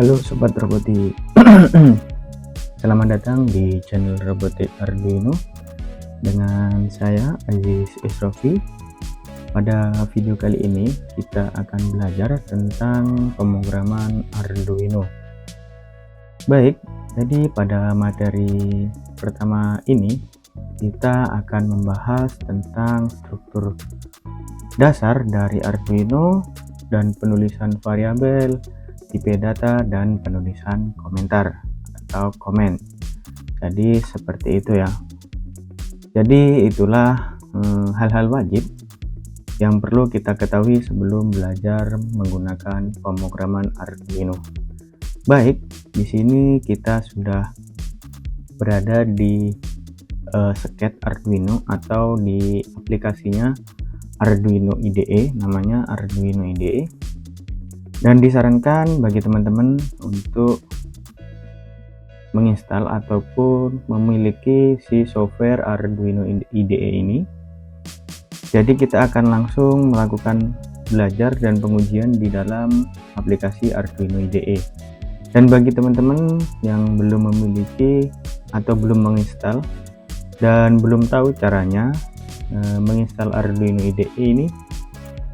Halo Sobat Robotik. Selamat datang di channel Robotik Arduino dengan saya Aziz Isrofi. Pada video kali ini kita akan belajar tentang pemrograman Arduino. Baik, jadi pada materi pertama ini kita akan membahas tentang struktur dasar dari Arduino dan penulisan variabel, tipe data, dan penulisan komentar atau komen. Jadi seperti itu ya. Jadi itulah hal-hal wajib yang perlu kita ketahui sebelum belajar menggunakan pemrograman Arduino. Baik, di sini kita sudah berada di sket Arduino atau di aplikasinya Arduino IDE, namanya Arduino IDE. Dan disarankan bagi teman-teman untuk menginstal ataupun memiliki si software Arduino IDE ini. Jadi kita akan langsung melakukan belajar dan pengujian di dalam aplikasi Arduino IDE. Dan bagi teman-teman yang belum memiliki atau belum menginstal dan belum tahu caranya menginstal Arduino IDE ini,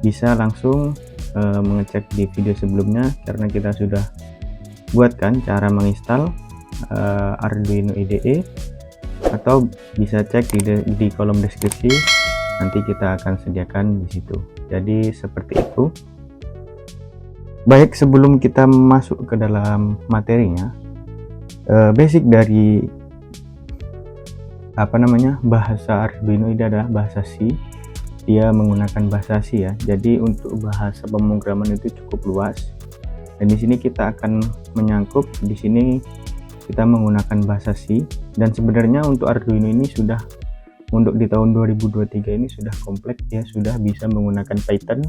bisa langsung mengecek di video sebelumnya karena kita sudah buatkan cara menginstal Arduino IDE, atau bisa cek di kolom deskripsi, nanti kita akan sediakan di situ. Jadi seperti itu. Baik, sebelum kita masuk ke dalam materinya, basic dari bahasa Arduino ini adalah bahasa C. Dia menggunakan bahasa C ya. Jadi untuk bahasa pemrograman itu cukup luas. Dan di sini kita akan menyangkup, di sini kita menggunakan bahasa C. Dan sebenarnya untuk Arduino ini sudah, untuk di tahun 2023 ini sudah kompleks ya, sudah bisa menggunakan Python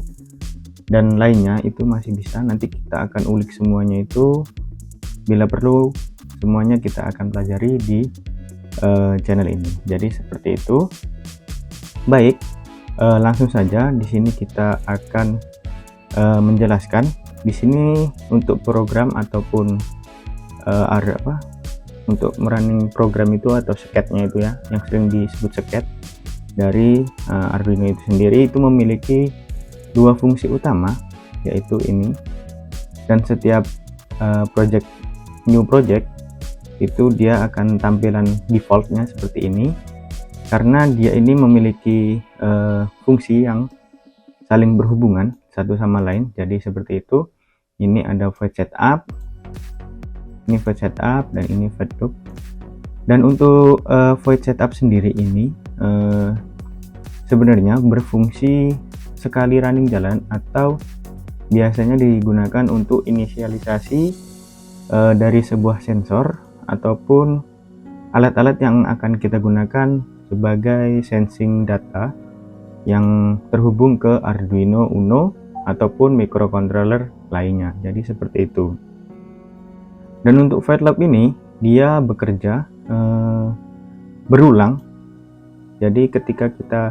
dan lainnya, itu masih bisa. Nanti kita akan ulik semuanya itu, bila perlu semuanya kita akan pelajari di channel ini. Jadi seperti itu. Baik, langsung saja di sini kita akan menjelaskan. Di sini untuk program ataupun untuk merunning program itu atau sketnya itu ya, yang sering disebut sket dari Arduino itu sendiri, itu memiliki dua fungsi utama, yaitu ini. Dan setiap new project itu dia akan tampilan defaultnya seperti ini, karena dia ini memiliki fungsi yang saling berhubungan satu sama lain. Jadi seperti itu. Ini ada void setup, ini void setup, dan ini void loop. Dan untuk void setup sendiri ini sebenarnya berfungsi sekali running jalan, atau biasanya digunakan untuk inisialisasi dari sebuah sensor ataupun alat-alat yang akan kita gunakan sebagai sensing data yang terhubung ke Arduino Uno ataupun microcontroller lainnya. Jadi seperti itu. Dan untuk void loop ini dia bekerja berulang. Jadi ketika kita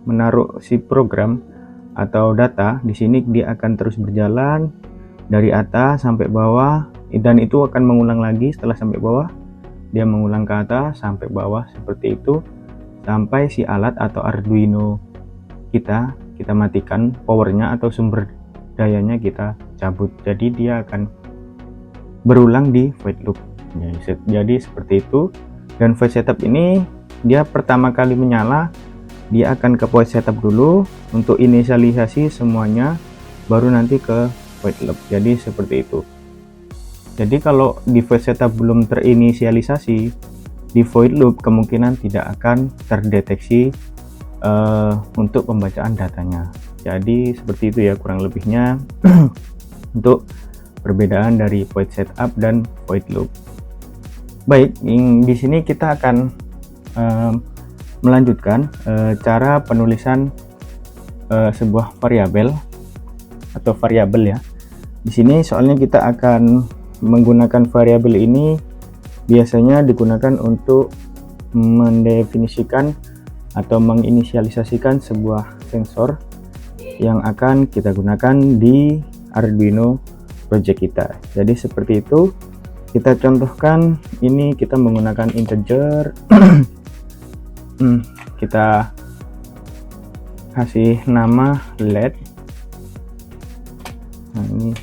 menaruh si program atau data di sini, dia akan terus berjalan dari atas sampai bawah, dan itu akan mengulang lagi. Setelah sampai bawah, dia mengulang ke atas sampai bawah, seperti itu sampai si alat atau Arduino kita matikan powernya atau sumber dayanya kita cabut. Jadi dia akan berulang di void loop. Jadi seperti itu. Dan void setup ini dia pertama kali menyala, dia akan ke void setup dulu untuk inisialisasi semuanya, baru nanti ke void loop. Jadi seperti itu. Jadi kalau di void setup belum terinisialisasi, di void loop kemungkinan tidak akan terdeteksi untuk pembacaan datanya. Jadi seperti itu ya kurang lebihnya untuk perbedaan dari void setup dan void loop. Baik, di sini kita akan melanjutkan cara penulisan sebuah variabel atau variabel ya. Di sini soalnya kita akan menggunakan variabel ini, biasanya digunakan untuk mendefinisikan atau menginisialisasikan sebuah sensor yang akan kita gunakan di Arduino project kita. Jadi seperti itu. Kita contohkan, ini kita menggunakan integer. Kita kasih nama LED. Nah, ini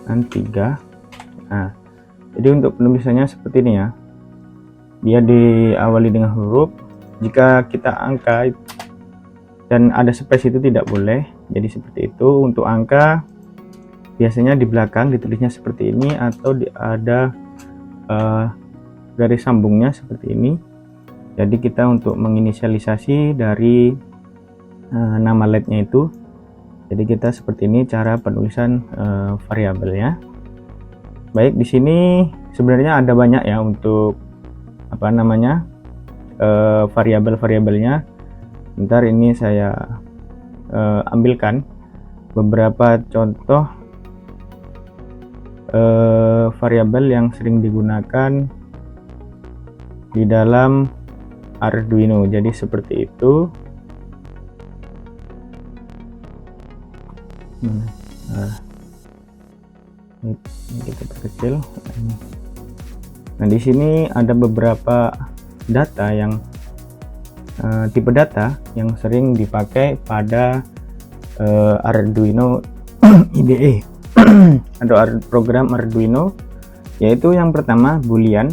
3. Nah, jadi untuk penulisannya seperti ini ya. Dia diawali dengan huruf. Jika kita angka dan ada space itu tidak boleh. Jadi seperti itu. Untuk angka biasanya di belakang ditulisnya seperti ini, atau ada garis sambungnya seperti ini. Jadi kita untuk menginisialisasi dari nama LED-nya itu, jadi kita seperti ini cara penulisan variabelnya. Baik, di sini sebenarnya ada banyak ya untuk variabel-variabelnya. Bentar, ini saya ambilkan beberapa contoh variabel yang sering digunakan di dalam Arduino. Jadi seperti itu. Ini kita perkecil. Nah, di sini ada beberapa data yang tipe data yang sering dipakai pada Arduino IDE atau program Arduino, yaitu yang pertama Boolean.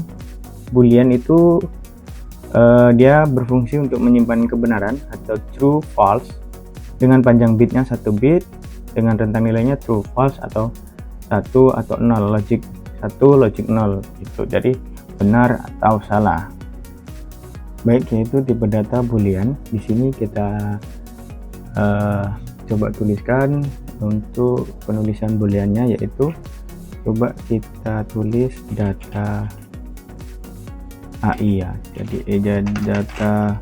Boolean itu dia berfungsi untuk menyimpan kebenaran atau true false dengan panjang bitnya 1 bit, dengan rentang nilainya true false atau 1 atau 0, logic 1 logic 0 gitu. Jadi benar atau salah. Baik, yaitu tipe data Boolean. Di sini kita coba tuliskan untuk penulisan booleannya, yaitu coba kita tulis data AI ya. Jadi data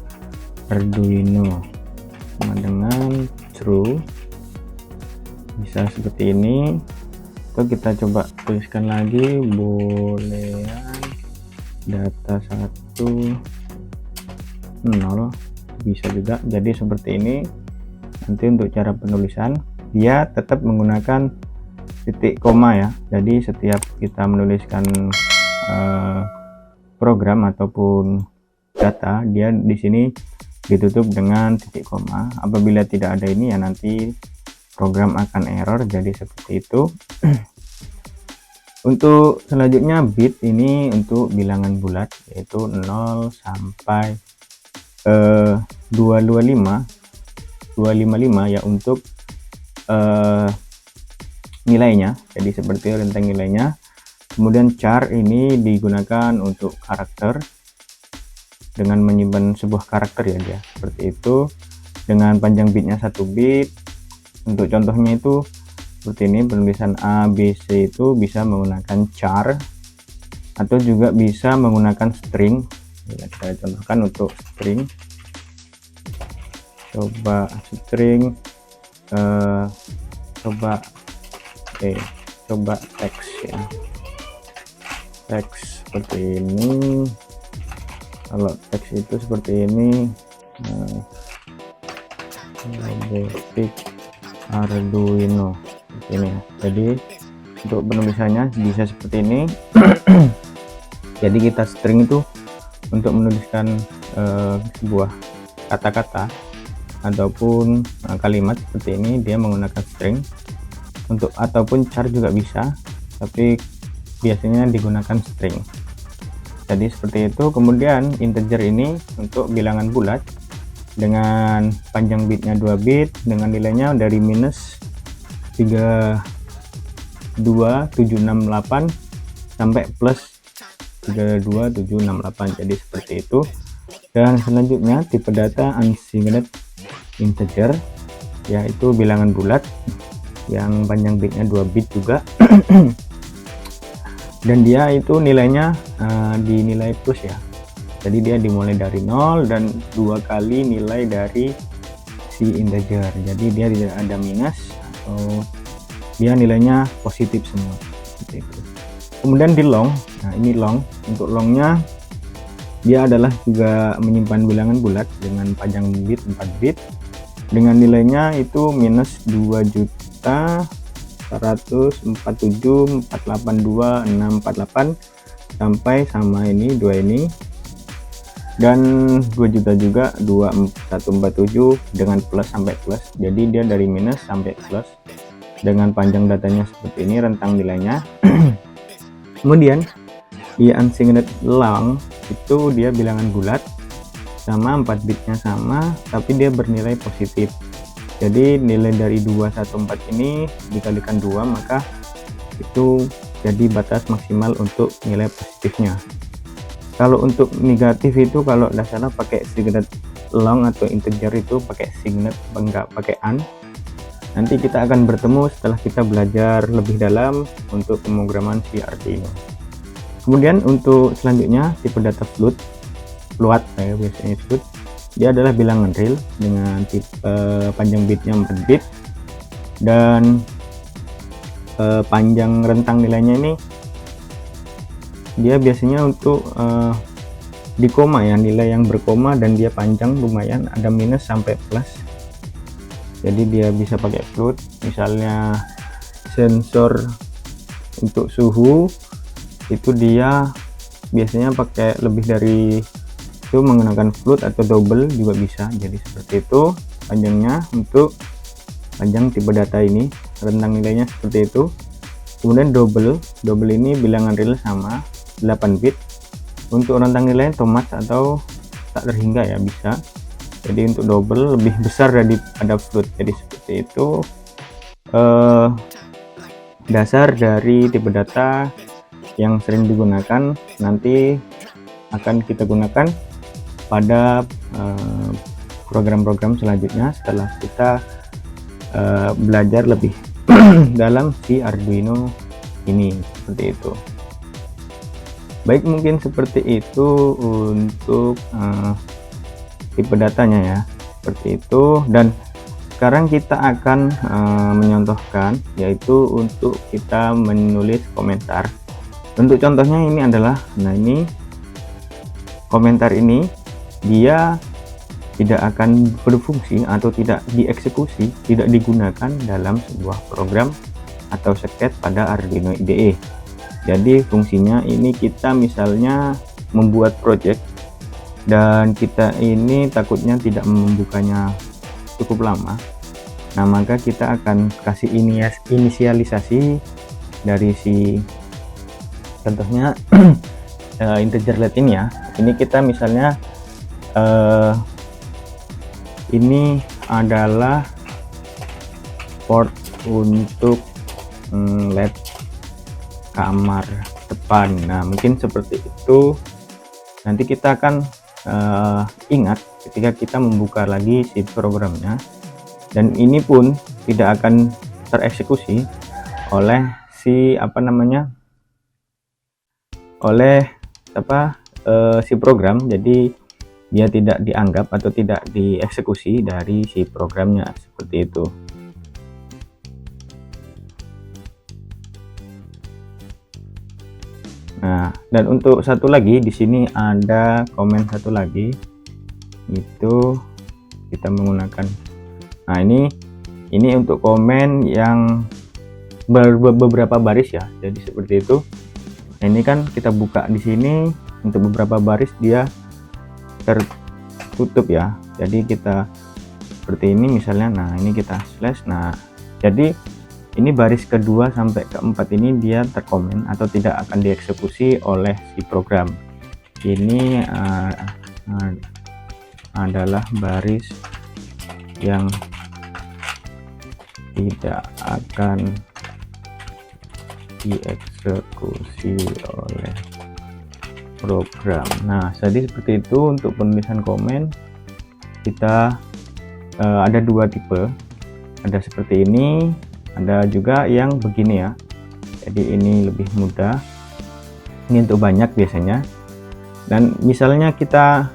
Arduino sama dengan true, bisa seperti ini. Atau kita coba tuliskan lagi boolean data 1 0, bisa juga. Jadi seperti ini. Nanti untuk cara penulisan dia tetap menggunakan titik koma ya. Jadi setiap kita menuliskan program ataupun data, dia di sini ditutup dengan titik koma. Apabila tidak ada ini ya nanti program akan error. Jadi seperti itu. Untuk selanjutnya bit ini untuk bilangan bulat, yaitu 0 sampai 255 ya untuk nilainya. Jadi seperti rentang nilainya. Kemudian char ini digunakan untuk karakter, dengan menyimpan sebuah karakter ya dia, seperti itu, dengan panjang bitnya 1 bit. Untuk contohnya itu seperti ini, penulisan A, B, C itu bisa menggunakan char atau juga bisa menggunakan string ya. Saya contohkan untuk string. Coba string, coba teks ya, teks seperti ini. Kalau teks itu seperti ini, robotik Arduino ini. Jadi untuk penulisannya bisa seperti ini. Jadi kita string itu untuk menuliskan sebuah kata-kata ataupun kalimat seperti ini, dia menggunakan string. Untuk ataupun char juga bisa, tapi biasanya digunakan string. Jadi seperti itu. Kemudian integer ini untuk bilangan bulat dengan panjang bitnya 2 bit, dengan nilainya dari minus 32768 sampai plus 32768. Jadi seperti itu. Dan selanjutnya tipe data unsigned integer, yaitu bilangan bulat yang panjang bitnya 2 bit juga. Dan dia itu nilainya dinilai plus ya. Jadi dia dimulai dari 0 dan 2 kali nilai dari si integer. Jadi dia tidak ada minus, atau dia nilainya positif semua seperti itu. Kemudian di long, nah ini long. Untuk longnya dia adalah juga menyimpan bilangan bulat dengan panjang bit 4 bit, dengan nilainya itu minus 2.147.482.648 sampai sama ini 2 ini, dan 2 juta juga 2147 dengan plus sampai plus. Jadi dia dari minus sampai plus dengan panjang datanya seperti ini, rentang nilainya. Kemudian di unsigned long itu dia bilangan bulat sama 4 bitnya sama, tapi dia bernilai positif. Jadi nilai dari 214 ini dikalikan 2, maka itu jadi batas maksimal untuk nilai positifnya. Kalau untuk negatif itu kalau dasarnya pakai signed long atau integer itu pakai signed, enggak pakai un. Nanti kita akan bertemu setelah kita belajar lebih dalam untuk pemrograman si Arduino. Kemudian untuk selanjutnya tipe data float saya biasanya sebut, dia adalah bilangan real dengan tipe panjang bitnya 4 bit, dan panjang rentang nilainya ini dia biasanya untuk di koma ya, nilai yang berkoma, dan dia panjang lumayan, ada minus sampai plus. Jadi dia bisa pakai float, misalnya sensor untuk suhu itu dia biasanya pakai lebih dari itu menggunakan float, atau double juga bisa. Jadi seperti itu panjangnya untuk panjang tipe data ini, rentang nilainya seperti itu. Kemudian double ini bilangan real sama 8 bit. Untuk rentang nilai Thomas atau tak terhingga ya bisa. Jadi untuk double lebih besar daripada float. Jadi seperti itu dasar dari tipe data yang sering digunakan, nanti akan kita gunakan pada program-program selanjutnya setelah kita belajar lebih dalam si Arduino ini. Seperti itu. Baik, mungkin seperti itu untuk tipe datanya ya, seperti itu. Dan sekarang kita akan menyontohkan, yaitu untuk kita menulis komentar. Untuk contohnya ini adalah, nah ini komentar ini dia tidak akan berfungsi atau tidak dieksekusi, tidak digunakan dalam sebuah program atau seket pada Arduino IDE. Jadi fungsinya ini kita misalnya membuat project dan kita ini takutnya tidak membukanya cukup lama. Nah, maka kita akan kasih inisialisasi dari si contohnya integer let ini ya. Ini kita misalnya ini adalah port untuk LED kamar depan. Nah, mungkin seperti itu. Nanti kita akan ingat ketika kita membuka lagi si programnya, dan ini pun tidak akan tereksekusi oleh si si program. Jadi dia tidak dianggap atau tidak dieksekusi dari si programnya, seperti itu. Nah, dan untuk satu lagi di sini ada komen satu lagi, itu kita menggunakan, nah ini untuk komen yang beberapa baris ya. Jadi seperti itu. Nah, ini kan kita buka di sini untuk beberapa baris dia tertutup ya. Jadi kita seperti ini misalnya. Nah, ini kita slash. Nah, jadi ini baris kedua sampai keempat ini dia terkomen atau tidak akan dieksekusi oleh si program. Ini adalah baris yang tidak akan dieksekusi oleh program. Nah, jadi seperti itu untuk penulisan komen. Kita ada dua tipe, ada seperti ini, ada juga yang begini ya. Jadi ini lebih mudah, ini untuk banyak biasanya. Dan misalnya kita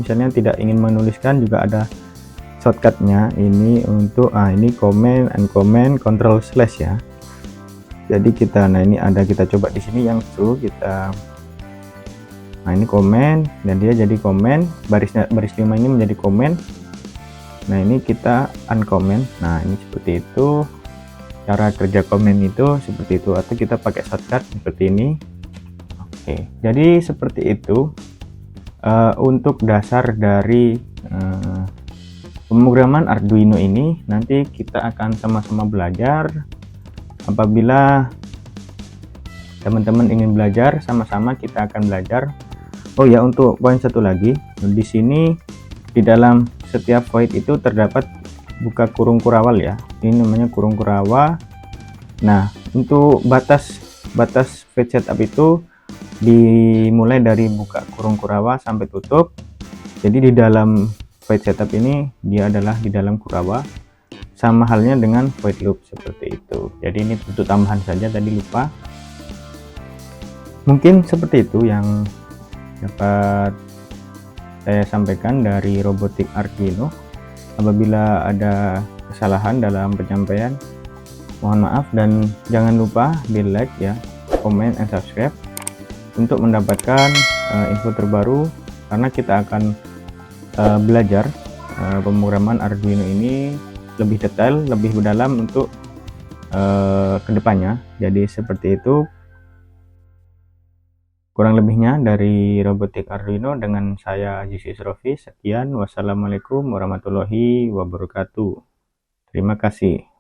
tidak ingin menuliskan, juga ada shortcutnya ini untuk ini comment and comment control slash ya. Jadi kita, nah ini ada, kita coba di sini yang true, kita, nah ini komen dan dia jadi komen, baris 5 ini menjadi komen. Nah ini kita uncomment. Nah ini seperti itu cara kerja komen itu, seperti itu, atau kita pakai shortcut seperti ini. Oke, jadi seperti itu untuk dasar dari pemrograman Arduino ini. Nanti kita akan sama-sama belajar. Apabila teman-teman ingin belajar, sama-sama kita akan belajar. Oh ya, untuk poin satu lagi, di sini di dalam setiap void itu terdapat buka kurung kurawal ya. Ini namanya kurung kurawa. Nah, untuk batas void setup itu dimulai dari buka kurung kurawa sampai tutup. Jadi di dalam void setup ini dia adalah di dalam kurawa, sama halnya dengan void loop seperti itu. Jadi ini untuk tambahan saja, tadi lupa. Mungkin seperti itu yang dapat saya sampaikan dari robotik Arduino. Apabila ada kesalahan dalam penyampaian, mohon maaf, dan jangan lupa di like ya, comment, and subscribe untuk mendapatkan info terbaru, karena kita akan belajar pemrograman Arduino ini lebih detail, lebih mendalam untuk kedepannya. Jadi seperti itu kurang lebihnya dari robotik Arduino dengan saya Yusuf Rofi. Sekian, wassalamualaikum warahmatullahi wabarakatuh. Terima kasih.